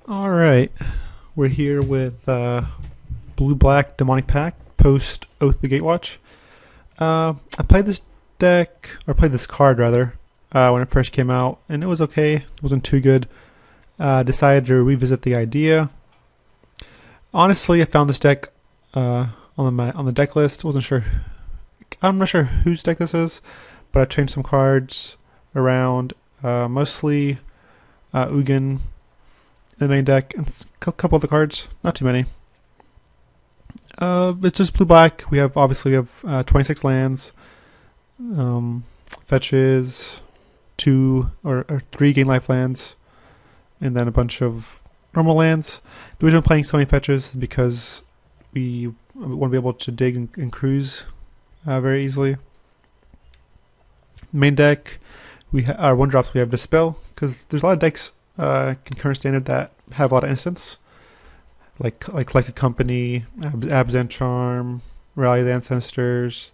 Alright, we're here with Blue-Black Demonic Pact post Oath the Gatewatch. I played this deck, or played this card rather, when it first came out, and it was okay. It wasn't too good. Decided to revisit the idea. Honestly, I found this deck on the deck list. Wasn't sure. I'm not sure whose deck this is, but I changed some cards around. Mostly Ugin in the main deck, and a couple other cards, not too many. It's just blue black. We have 26 lands, fetches, 2 or 3 gain life lands, and then a bunch of normal lands. The reason I'm playing so many fetches is because we want to be able to dig and cruise very easily. Main deck, our 1-drops we have Dispel, because there's a lot of decks concurrent standard that have a lot of instants, like Collected Company, Absent Charm, Rally the Ancestors.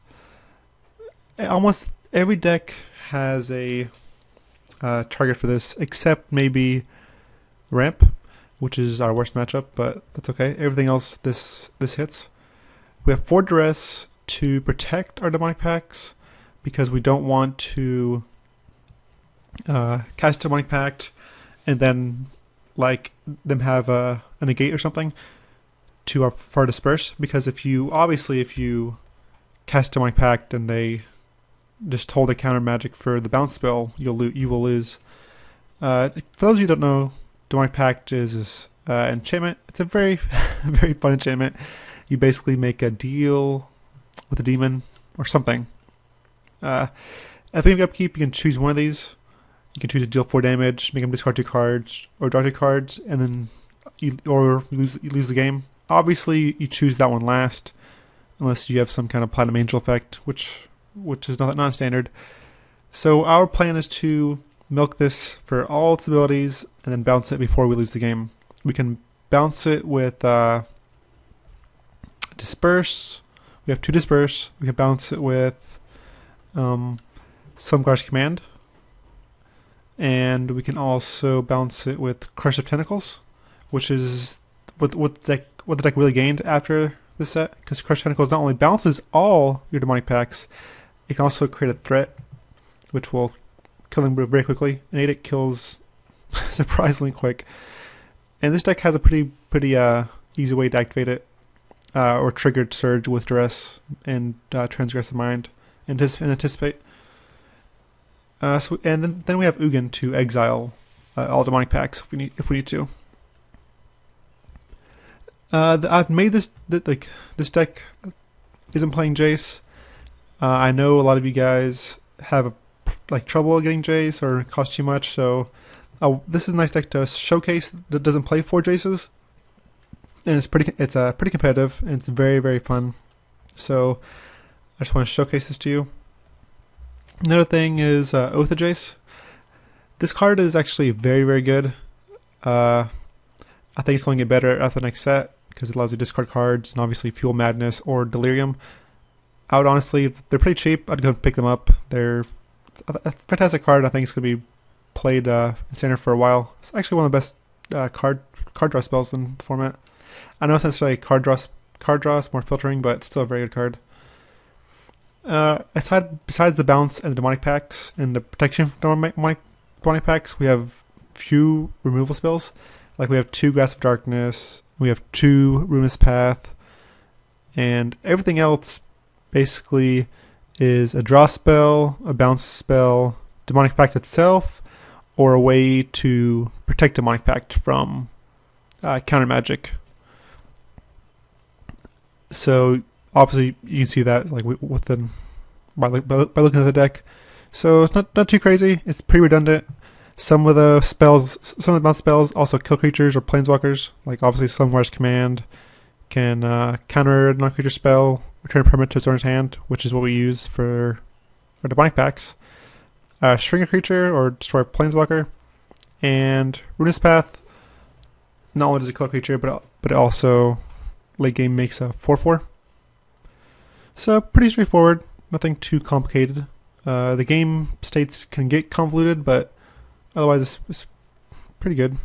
Almost every deck has a target for this, except maybe Ramp, which is our worst matchup, but that's okay. Everything else this hits. We have 4 Duress to protect our Demonic Pacts, because we don't want to cast Demonic Pact and then like them have a negate or something to for disperse, because if you cast Demonic Pact and they just hold a counter magic for the bounce spell, you will lose. For those of you who don't know, Demonic Pact is enchantment. It's a very very fun enchantment. You basically make a deal with a demon or something. At the beginning of upkeep, you can choose one of these. You can choose to deal 4 damage, make them discard 2 cards, or draw 2 cards, and then you lose the game. Obviously, you choose that one last, unless you have some kind of Platinum Angel effect, which is not standard. So our plan is to milk this for all its abilities, and then bounce it before we lose the game. We can bounce it with Disperse. We have 2 Disperse. We can bounce it with Slumgar's Command. And we can also bounce it with Crush of Tentacles, which is what the deck really gained after this set, because Crush of Tentacles not only bounces all your Demonic Pacts, it can also create a threat, which will kill them very quickly. And 8 kills surprisingly quick. And this deck has a pretty easy way to activate it, or triggered Surge with Duress and Transgress the Mind and Anticipate. And then we have Ugin to exile all Demonic Pacts if we need to. I've made this deck isn't playing Jace. I know a lot of you guys have trouble getting Jace or it costs too much, so this is a nice deck to showcase that doesn't play 4 Jaces, and it's pretty competitive and it's very very fun. So I just want to showcase this to you. Another thing is Oath of Jace. This card is actually very very good. I think it's going to get better after the next set, because it allows you to discard cards and obviously Fuel Madness or Delirium. I would honestly, they're pretty cheap, I'd go and pick them up. They're a fantastic card. I think it's going to be played in Standard for a while. It's actually one of the best card draw spells in the format. I know it's not necessarily card draw is more filtering, but it's still a very good card. Besides the bounce and the Demonic Pacts and the protection from Demonic Pacts, we have few removal spells. Like we have 2 Grasp of Darkness, we have 2 Ruinous Path, and everything else basically is a draw spell, a bounce spell, Demonic Pact itself, or a way to protect Demonic Pact from counter magic. So obviously you can see that by looking at the deck. So it's not too crazy. It's pretty redundant. Some of the bounce spells also kill creatures or planeswalkers. Like obviously Slumgar's Command can counter a non-creature spell, return a permanent to its owner's hand, which is what we use for our Demonic Pacts. Shrink a creature or destroy a planeswalker. And Ruinous Path, not only does it kill a creature, but it also late game makes a 4/4. So pretty straightforward, nothing too complicated. The game states can get convoluted, but otherwise it's pretty good.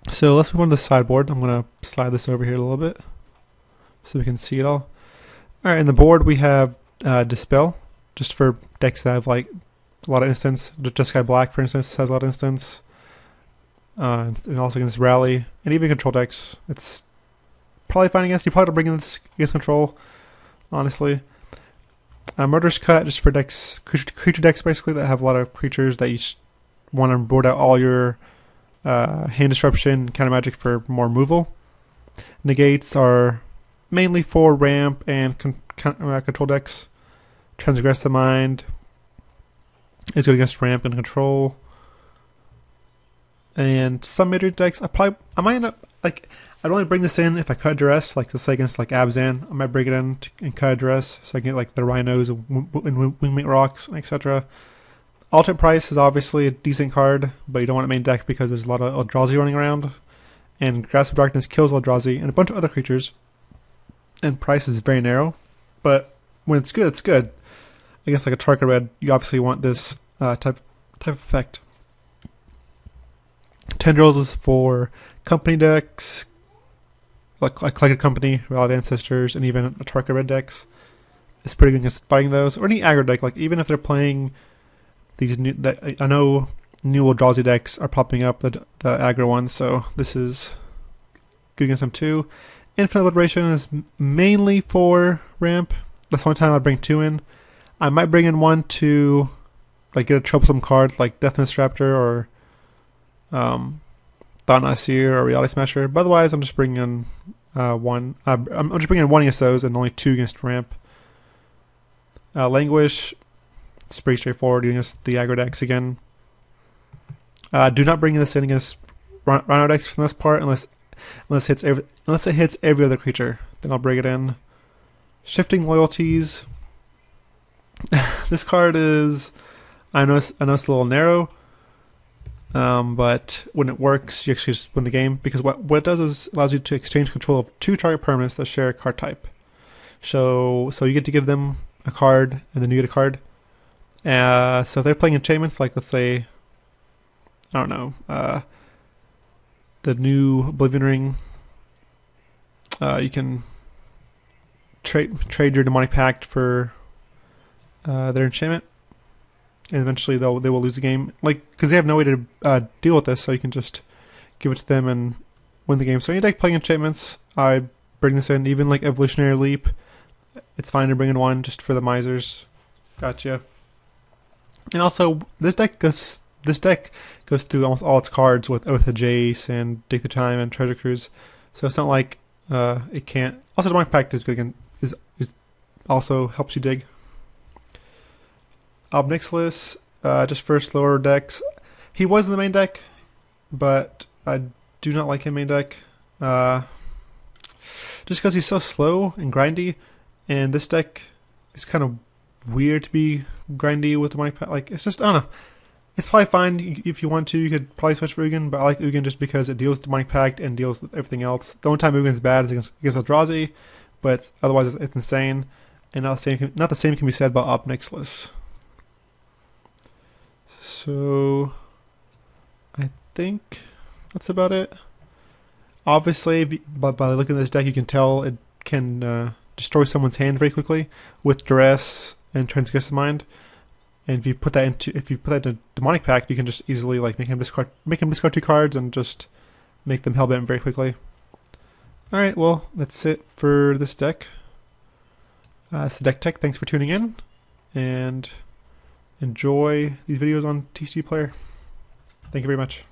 So let's move on to the sideboard. I'm going to slide this over here a little bit so we can see it all. Alright, in the board we have Dispel, just for decks that have like a lot of instance. Jeskai Black, for instance, has a lot of instance. And also against Rally, and even control decks. It's probably fine against. You probably don't bring in this against control, honestly. Murderous Cut, just for decks, creature decks basically that have a lot of creatures that you want to board out all your hand disruption, counter magic for more removal. Negates are mainly for ramp and control decks. Transgress the Mind is good against ramp and control. And some mid-range decks, I might end up, like, I'd only bring this in if I cut duress, like let's say against like Abzan, I might bring it in and cut duress, so I can get like the Rhinos and Wingmate Rocks, etc. Alternate Price is obviously a decent card, but you don't want it main deck because there's a lot of Eldrazi running around. And Grasp of Darkness kills Eldrazi and a bunch of other creatures. And price is very narrow, but when it's good, it's good. I guess like a Tarka Red, you obviously want this type of effect. Tendrils is for company decks, like Collected Company, Rally of the Ancestors, and even a Tarka Red decks. It's pretty good against fighting those, or any aggro deck. Like even if they're playing these new, I know new Eldrazi decks are popping up, the aggro ones, so this is good against them too. Infinite Liberation is mainly for ramp. That's the only time I'd bring 2 in. I might bring in 1 to like get a troublesome card like Deathness Raptor or Thought Nasir or Reality Smasher. But otherwise, I'm just bringing in 1. I'm just bringing in 1 against those and only 2 against ramp. Languish, it's pretty straightforward against the aggro decks again. Do not bring this in against Rhino decks for the most part unless it hits every other creature. Then I'll bring it in. Shifting Loyalties. This card is, I know it's a little narrow, but when it works, you actually just win the game, because what it does is allows you to exchange control of 2 target permanents that share a card type. So you get to give them a card, and then you get a card. So if they're playing enchantments, like let's say, I don't know, the new Oblivion Ring, you can trade your Demonic Pact for their enchantment, and eventually they will lose the game, like because they have no way to deal with this, so you can just give it to them and win the game. So any deck playing enchantments, I bring this in. Even like Evolutionary Leap, it's fine to bring in 1 just for the misers. Gotcha. And also this deck goes through almost all its cards with Oath of Jace and Dig Through Time and Treasure Cruise, so it's not like it can't. Also, Demonic Pact is good again. Is also helps you dig. Obnixilis, just for slower decks. He was in the main deck, but I do not like him main deck. Just because he's so slow and grindy, and this deck is kind of weird to be grindy with Demonic Pact. Like, it's just, I don't know. It's probably fine if you want to. You could probably switch for Ugin, but I like Ugin just because it deals with Demonic Pact and deals with everything else. The only time Ugin's bad is against Eldrazi, but otherwise it's insane. And not the same can be said about Obnixilis. So I think that's about it. Obviously, by looking at this deck, you can tell it can destroy someone's hand very quickly with Duress and Transgress the Mind. And if you put that into Demonic Pact, you can just easily like make him discard 2 cards and just make them hellbent very quickly. All right, well that's it for this deck. It's the Deck Tech. Thanks for tuning in, and enjoy these videos on TCGplayer. Thank you very much.